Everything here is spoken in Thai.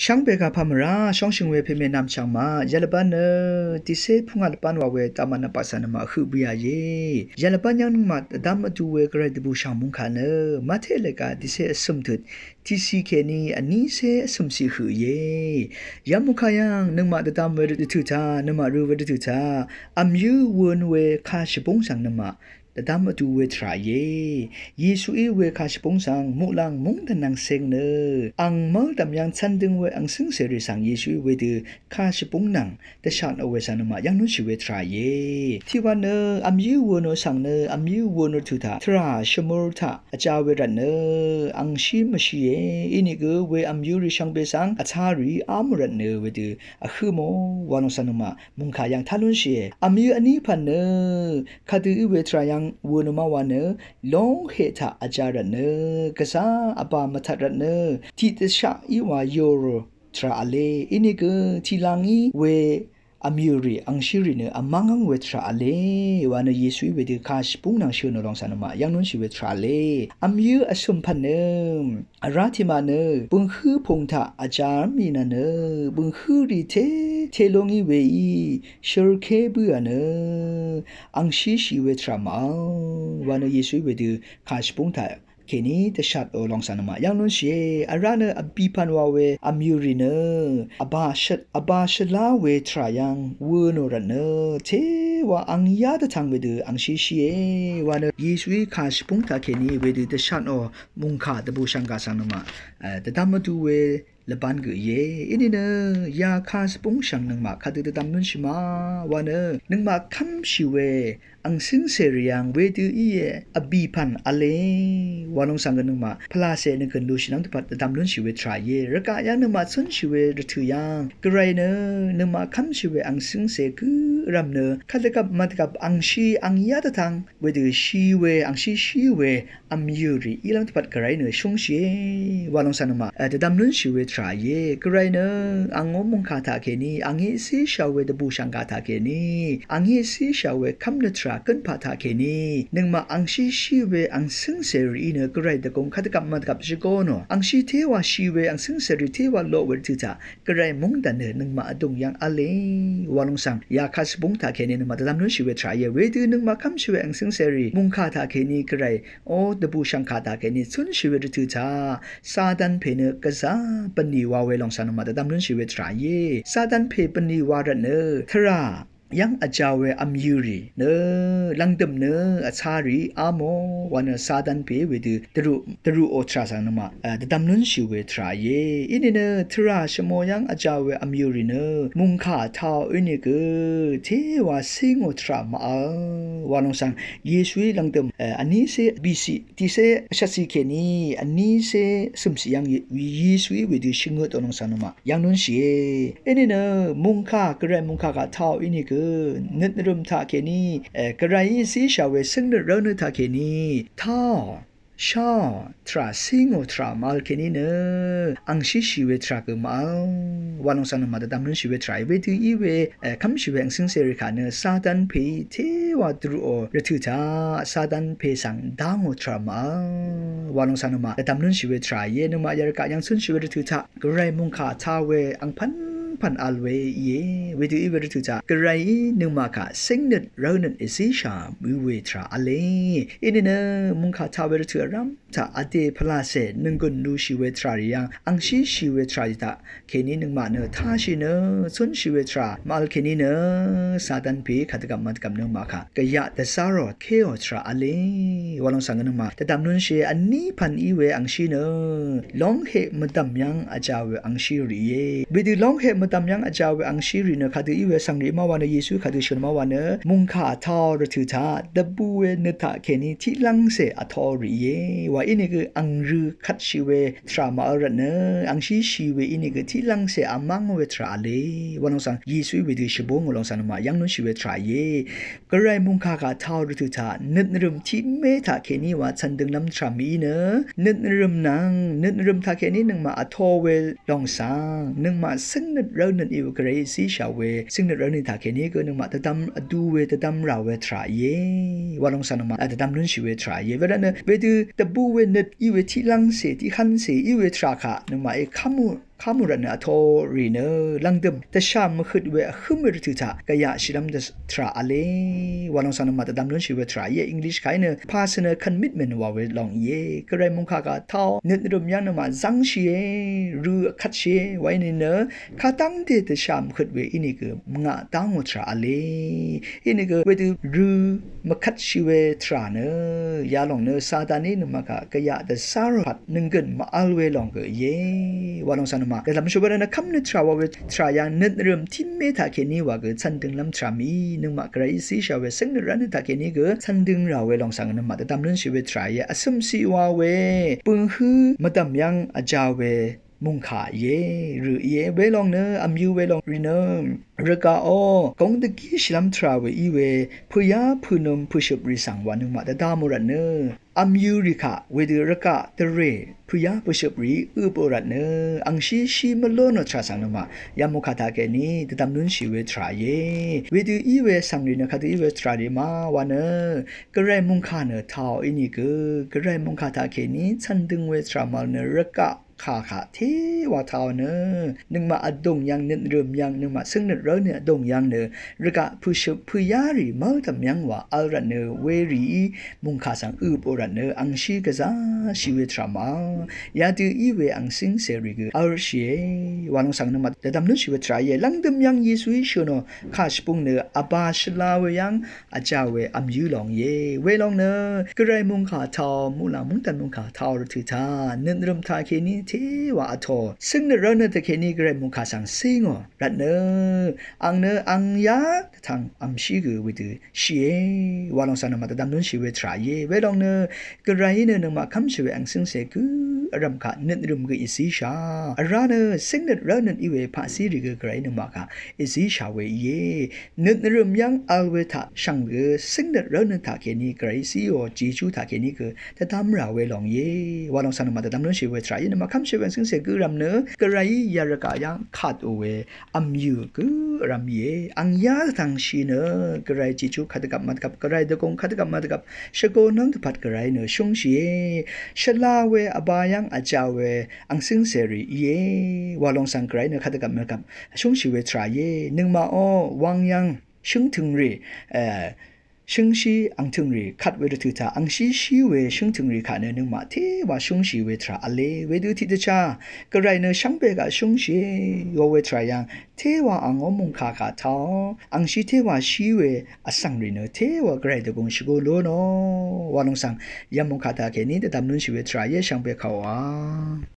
ช่างเบกาพามราช่องชิงเวเพเมนำช่างมายาลบันเนติเซพุงาลปันวาเวตามันปัสานมาคือเบียเยยาลบันยังมาดามดูเวกระดบูช่างมุงคาเนมาเทเลกาติเซสมทุดที่ซีเคนีอันนี้เซสมสีคือเยยามุขยังนึงมาดามเวรตุตานึงมารูเวรตุตาอัมยูวนเวคาชิปงสังนึงมาแต่ดามดูเวทรายเยซูเวคาชปงสังมุลังมุงดันนังเซงเนอังมอดำยังชันดึงเวอังซึ่งเสรีสังเยซูเวดือคาชปงนังแต่ชาติเอาเวสันมายังนุชิเวทรายที่วันเนอัมยูวนสังเนอัมยูวนทุตาทราชมรุตาอาจารย์เวรันเนอังชิมชีอินิกเวอัมยูริชังเบสังอาชารีอามรันเนเวดืออะคือโมวานสันมามุงขายังทาลุนเชอัมยูอันนี้พันเนคาดือเวทรายังวนมาวันเนลงเหตุอาจารย์เนกษาอบามาทัดเนที่ตชะอีวายโยโรทราเลอินิกที่ลังอีเวอามิรีอังชิริเนอามังเวทราเลวันเยซูเวดิคาชปุงนังชิวโนลองสานมายังนุนชิเวทราเลอามิวอสุมพันเนอาราธิมาเนบุงคือพงทะอาจารย์มีนาเนบุงคือริเทลงอีเวอีเชอร์เคบุอาเนอังชิเวทรามาวันเยซูเวดิคาชปุงทะเคนี้จะชัดโอลองสานมายังนุนเชอาราเนอบีพันวาเวอามิริเนอบาชลาเวทรายังวโนรันเนเทวาอังยาตทังเวดืออังชิวันเยซูคาชปุงทาเคนี้เวดือจะชัดโอมุงคาตบูชังกาสานมาแต่ตามมาดูเวละบันกเยอินี่เนยาคาสปุงชังนึงมาคาดือตามนุนชิมาวันนึงมาคัมชิเวอังซิงเซรียังเวดืออีเออบีพันอเลวันองสังกันนึงมาพลาเซนึงกันดูชินังตุปัตตามนุนชิเวทรายระกะยังนึงมาซุนชิเวรถือยังกระไรเนนึงมาคัมชิเวอังซิงเซคือรำเนคาดกับมากับอังชีอังยาตทังเวดือชีเวอังชีเวอัมยูรีอีลังตุปัตกระไรเนชงเชวันองสังนึงมาแต่ดำนุนชิเวทรายกระไรเนอังงมุงคาตาเคนีอังเฮซีชาวเวดบูชังกาตาเคนีอังเฮซีชาวเวคัมเนทรากันพาตาเคนีนึงมาอังชีเวอังซิงเซรีเนกระไรตะกงคาดกับมากับชิโกโนอังชีเทวาชีเวอังซิงเซรีเทวาโลเวตุตากระไรมุงดันเนนึงมาอดงยังอเลวันองสังยาคาสบุงตาเคนีนึงมาดำนุนชิเวทรายเวดือนึงมาคัมชิเวอังซิงเซรีมุงคาตาเคนีกระไรโอดบูชังคาตาเคนีซุนชิเวตุตาซาดันเพเนกษาปนีวาเวลองสันมาดำนุนชิเวทรายซาดันเพปนีวารเนทรายังอาจารย์เวอามิรีเนลังดมเนอาชารีอามอวันซาดันเพเวดือตรุโอทราสันมาดำนุนชิเวทรายอินเนทราชโมยังอาจารย์เวอามิรีเนมุงคาทาวอินิกเทวาสิงโอทรามาวันองสังเยซูลังดมอันนี้เซบีซีที่เซชัดสิเคนีอันนี้เซสมสิยังเยซูเวดือชิงเกตอนองสันมายังนุนชีอินเนมุงคากระไรมุงคากาทาวอินิกนึกรุมทาเคนีกระไรสีชาวเวซึ่งนึกเรานึกทาเคนีท่าชาทราซิงโอทรามาลเคนีเนอังชิเวทรากมาลวันองสันมาดำนุนชิเวทรายเวทีอีเวคัมชิเวอังซิงเซริคาเนซาดันเพเทวาดรูโอรทุตาซาดันเพสังดังโอทรามาวันองสันมาดำนุนชิเวทรายนมายรกะยังซุนชิเวรทุตากระไรมุงคาทาเวอังพันอัลเวเวดูอีเวรตุจากระไรนึงมาค่ะสิงนึดเรานึดเอซิชามือเวทราอเลอินเนมุงคาทาเวรตุรัมถ้าอเดพลาเซนึงกุนดูชิเวทราริยังอังชิเวทราดิตาเคนี้นึงมาเนท่าชิเนซุนชิเวทรามาลเคนี้เนซาดันพีขัดกับมันกับนึงมาค่ะกะยะแต่ซารอดเคโอทราอเลวันลงสังนึงมาแต่ดำนุนเชอันนี้พันอีเวอังชิเนลองเหมดำยังอาจารย์เวอังชิริเยเวดูลองเหมตามยังอาจารย์เวอังชิริเนคาดูอีเวสังริมาวันเยซูคาดูชนมาวันมุงคาทอรทุธาดับบูเวเนตาเคนีที่ลังเสอทอริเยว่าอินี่คืออังรูคัดชิเวทรามาอรเนอังชิเวอินี่คือที่ลังเสอามังเวทราเลวันองสังเยซูเวดูชบงลองสันมายังนุชิเวทราเยกระไรมุงคากาทอรทุธานึดนรึมที่เมตาเคนีว่าฉันดึงน้ำทรามีเนนึดนรึมนางนึดนรึมทาเคนีนึงมาอทอเวลองสังนึงมาซึ่งนึดเรานึดอีวกระไรสีชาวเวซึ่งนึดเรานึดทาเคนีก็นึงมาตะดำดูเวตะดำเราเวทราเยวันองสันมาตะดำนุชิเวทราเยเวลาเนเวดูตะบูเวนึดอีเวที่ลังเสที่ขันเสอีเวทราค่ะนึงมาค ข้ามุรันอทอรีเนลังเดิมแต่ชามขึ้นเวขึ้นมือถือถากายะชิลัมเดทราอเลวันลองสันมาแต่ดำล้วนชีวทราเยอังกฤษใครเนอพาสเนอคันมิดเมนว่าเวลองเยกระไรมุงขากาเท่าเนื้อรมยังนมาจังเชียรือคัดเชียไว้ในเนอข้าตั้งเดแต่ชามขึ้นเวอินี่ก็มงะตั้งมุทราอเลอินี่ก็เวดูรือมาคัดชีเวทราเนอยาลองเนอซาตานีนมากากายะแต่สารพัดนึงกันมาอัลเวลองก็เยวันลองสันมาแต่ลำชวนะคำนึกทราว่าเวทรายังเนื้อเริ่มที่เมตาเคนี่ว่าก็ฉันดึงลำทรามีนึงมากระไรสิชาวเวซึ่งเนื้อรันตาเคนี่ก็ฉันดึงเราเวลองสังนมาแต่ตามเรื่องชีวิตทรายอสมสีว่าเวปุ่งฮือมาตามยังอาจาวเวมุงขาเยหรือเยเวลองเนออัมยูเวลองรีเนรกาโอกงตะกี้ชลัมทราเวอีเวพยาพุนมพุชบริสังวันนึงมาแต่ดามรันเนออัมยูริคะเวดืรกะเตเรพยาพุชบริอุปรันเนออังชีมโลนทราสังนมายามุขตาเกนีตดำนุนชีเวทราเยเวดือีเวสังรินคตอีเวทราเดมาวันเนอกระไรมุงคาเนทาวอินิกระไรมุงคาตาเกนีฉันดึงเวทรามาเนรกะขาเทวาทาวเนนึงมาอดงยังนึกเริ่มยังนึงมาซึ่งนึกเริ่มเนี่ยดงยังเนรกะผู้ยารีมาทำยังว่าอัลรันเนเวรีมุงคาสังอุปรันเนอังชีกะซาชีเวทรามายาตืออีเวอังสิงเสริกอัลเชียวานงสังนมาแต่ดำนึกชีเวทรายลังดำยังเยซูอิชโนข้าสปุงเนอบาชลาเวยังอาจาเวอัมยูลองเยเวลองเนกระไรมุงคาทาวมุลามุงตันมุงคาทาวรถือทานึกเริ่มทาเคนี้เทว่าอทอซึ่งในเรื่องนั้นแต่แค่นี้ก็ได้มุขสังสิงรัตเนอังยาทางอัมชีกือวิธีเชียวาลองสันมาแต่ดำนุนชีวิตทรายเวลองเนก็ไรเนนึงมาคำชีวิตอังสิงเสกือรำขานึกรำก็อิสิชาร้านเนซึ่งในเรื่องนั้นอีเวภาษีริกก็ไรนึงมาค่ะอิสิชาเวเยนึกรำยังอัลเวทาช่างเกซึ่งในเรื่องนั้นถ้าแค่นี้ก็ไรสิโอจีจูถ้าแค่นี้ก็แต่ทำเราเวลองเยวาลองสันมาแต่ดำนุนชีวิตทรายนึงมาคำชีวิตซึ่งเสกรำเนกระไรยารกายังขาดเอาไว้อัมยูกรำเยอังยาทางชีเนกระไรจิจูขัดกับมัดกับกระไรดกงขัดกับมัดกับชโกนังตุพัดกระไรเนชงชีชลาเวอบายังอาจาเวอังซึ่งเสรีเยวาลงสังกระไรเนขัดกับมัดกับชงชีเวทรายนึงมาอ้อวังยังชงถึงรีซึ่งชีอังถึงรีขัดเวรถือตาอังชีเวซึ่งถึงรีขาเนนึงมาเทว่าชงชีเวทราอเลเวดูทิดชากระไรเนช่างเบกาชงชีโยเวทรายังเทว่าอังอมุงคาขาทาอังชีเทว่าชีเวอสังรีเนเทว่ากระไรตะกงชิโกโลโนวาลงสังยามุงคาตาเคนี้แต่ดำนุนชีเวทราเยช่างเบกเขา